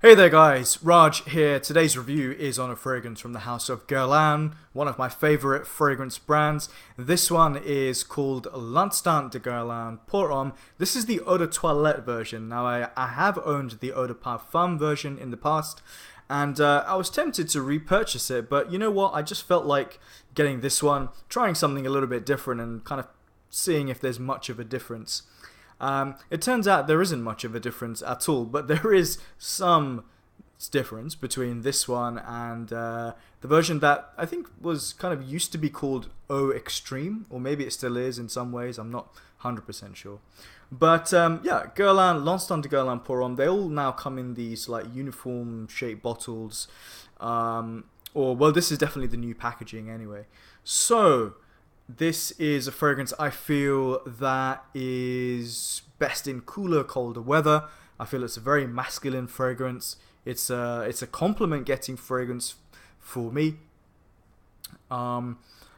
Hey there guys, Raj here. Today's review is on a fragrance from the house of Guerlain, one of my favorite fragrance brands. This one is called L'Instant de Guerlain pour homme. This is the Eau de Toilette version. Now I have owned the Eau de Parfum version in the past, and I was tempted to repurchase it, but you know what, I just felt like getting this one, trying something a little bit different and kind of seeing if there's much of a difference. It turns out there isn't much of a difference at all, but there is some difference between this one and the version that I think was kind of used to be called Eau Extreme, or maybe it still is in some ways, I'm not 100% sure. But yeah, Guerlain, L'Instant de Guerlain pour homme, they all now come in these like uniform shaped bottles, or well, this is definitely the new packaging anyway. So this is a fragrance I feel that is best in cooler, colder weather. I feel it's a very masculine fragrance. It's a compliment getting fragrance for me.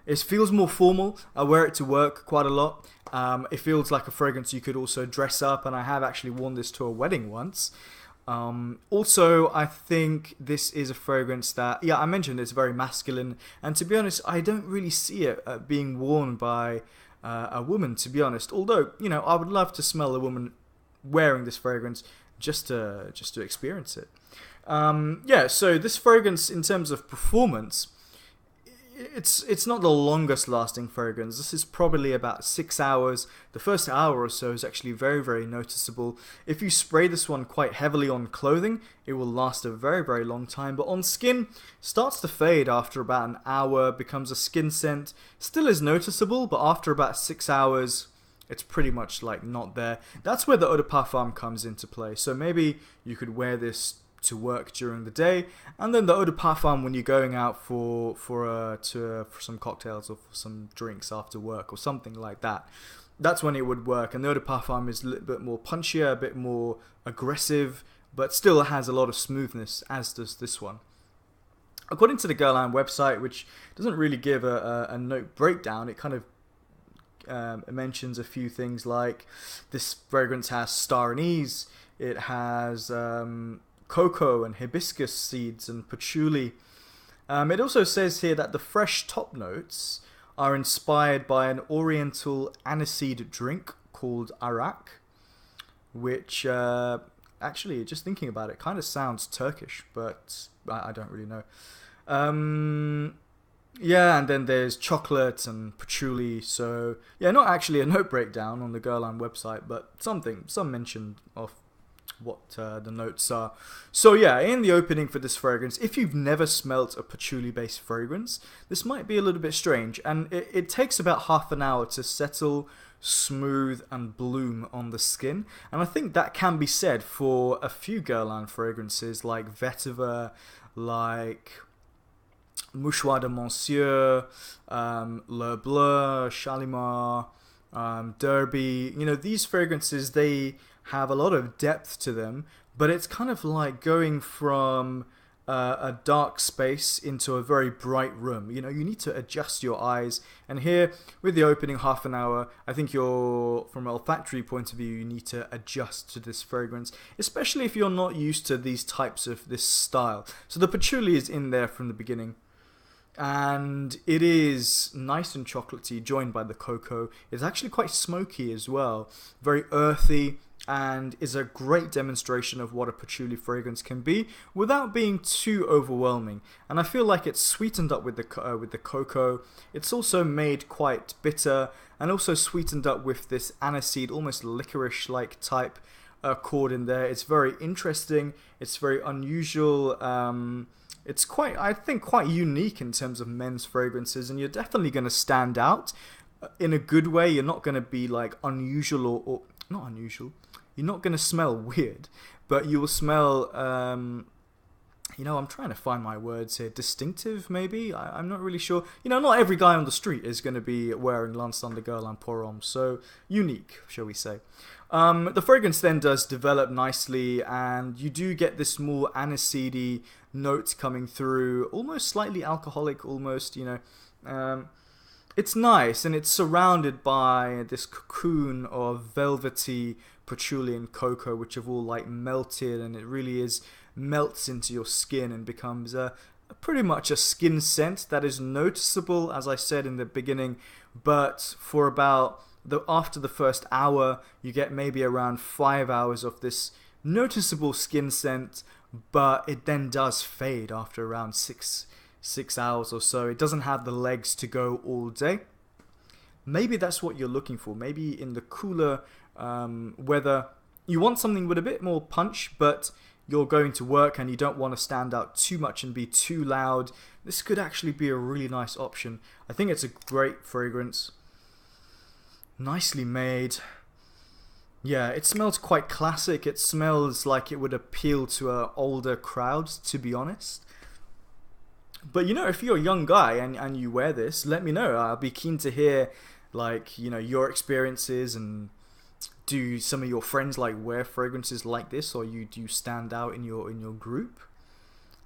It feels more formal. I wear it to work quite a lot. It feels like a fragrance you could also dress up, and I have actually worn this to a wedding once. Also, I think this is a fragrance that, yeah, I mentioned it's very masculine, and to be honest, I don't really see it being worn by a woman, to be honest. Although, you know, I would love to smell a woman wearing this fragrance just to experience it. Yeah, so this fragrance, in terms of performance, it's not the longest lasting fragrance. This is probably about 6 hours. The first hour or so is actually very noticeable. If you spray this one quite heavily on clothing, it will last a very long time, but on skin starts to fade after about an hour, becomes a skin scent, still is noticeable, but after about 6 hours it's pretty much like not there. That's where the Eau de Parfum comes into play. So maybe you could wear this to work during the day, and then the Eau de Parfum when you're going out for some cocktails or for some drinks after work or something like that. That's when it would work. And the Eau de Parfum is a little bit more punchier, a bit more aggressive, but still has a lot of smoothness, as does this one. According to the Guerlain website, which doesn't really give a note breakdown, it kind of mentions a few things like this fragrance has star anise, it has cocoa and hibiscus seeds and patchouli. It also says here that the fresh top notes are inspired by an oriental aniseed drink called arak, which actually, just thinking about it, kind of sounds Turkish, but I don't really know. Yeah, and then there's chocolate and patchouli. So yeah, not actually a note breakdown on the Guerlain website, but some mention of what the notes are. So yeah, in the opening for this fragrance, if you've never smelt a patchouli based fragrance, this might be a little bit strange, and it takes about half an hour to settle, smooth and bloom on the skin, and I think that can be said for a few Guerlain fragrances like Vetiver, like Mouchoir de Monsieur, Le Bleu, Shalimar, Derby. You know, these fragrances, they have a lot of depth to them, but it's kind of like going from a dark space into a very bright room. You know, you need to adjust your eyes, and here with the opening half an hour, I think from an olfactory point of view, you need to adjust to this fragrance, especially if you're not used to these types of this style. So the patchouli is in there from the beginning, and it is nice and chocolatey, joined by the cocoa. It's actually quite smoky as well, very earthy, and is a great demonstration of what a patchouli fragrance can be without being too overwhelming. And I feel like it's sweetened up with the cocoa. It's also made quite bitter, and also sweetened up with this aniseed, almost licorice-like type chord in there. It's very interesting. It's very unusual. It's quite, I think, quite unique in terms of men's fragrances, and you're definitely going to stand out in a good way. You're not going to be like unusual or not unusual. You're not going to smell weird, but you will smell, you know, I'm trying to find my words here. Distinctive, maybe? I'm not really sure. You know, not every guy on the street is going to be wearing L'Instant de Guerlain pour homme, so unique, shall we say. The fragrance then does develop nicely, and you do get this more aniseedy note coming through, almost slightly alcoholic, almost, you know. It's nice, and it's surrounded by this cocoon of velvety patchouli and cocoa, which have all like melted, and it really is melts into your skin and becomes pretty much a skin scent that is noticeable, as I said in the beginning, but for about after the first hour, you get maybe around 5 hours of this noticeable skin scent, but it then does fade after around six hours or so. It doesn't have the legs to go all day. Maybe that's what you're looking for. Maybe in the cooler weather, you want something with a bit more punch, but you're going to work and you don't want to stand out too much and be too loud. This could actually be a really nice option. I think it's a great fragrance. Nicely made. Yeah, it smells quite classic. It smells like it would appeal to an older crowd, to be honest. But you know, if you're a young guy and you wear this, let me know. I'll be keen to hear, like, you know, your experiences, and do some of your friends like wear fragrances like this, or do you stand out in your group?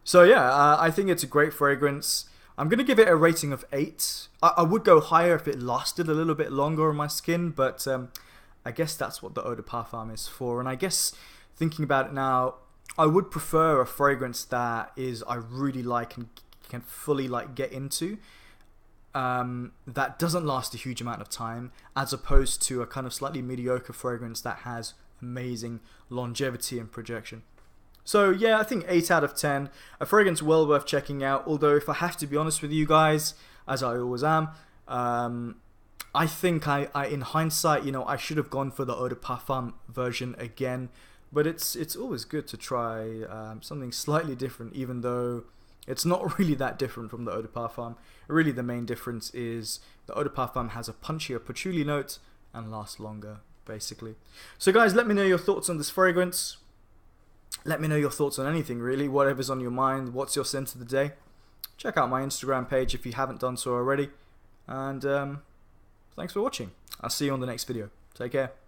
So yeah, I think it's a great fragrance. I'm gonna give it a rating of 8. I would go higher if it lasted a little bit longer on my skin, but I guess that's what the eau de parfum is for. And I guess thinking about it now, I would prefer a fragrance that I really like and can fully like get into, that doesn't last a huge amount of time, as opposed to a kind of slightly mediocre fragrance that has amazing longevity and projection. So yeah, I think 8 out of 10. A fragrance well worth checking out, although if I have to be honest with you guys, as I always am, I think I in hindsight, you know, I should have gone for the eau de parfum version again, but it's always good to try something slightly different, even though it's not really that different from the eau de parfum. Really, the main difference is the eau de parfum has a punchier patchouli note and lasts longer, basically. So guys, let me know your thoughts on this fragrance. Let me know your thoughts on anything, really, whatever's on your mind. What's your scent of the day? Check out my Instagram page if you haven't done so already. And thanks for watching. I'll see you on the next video. Take care.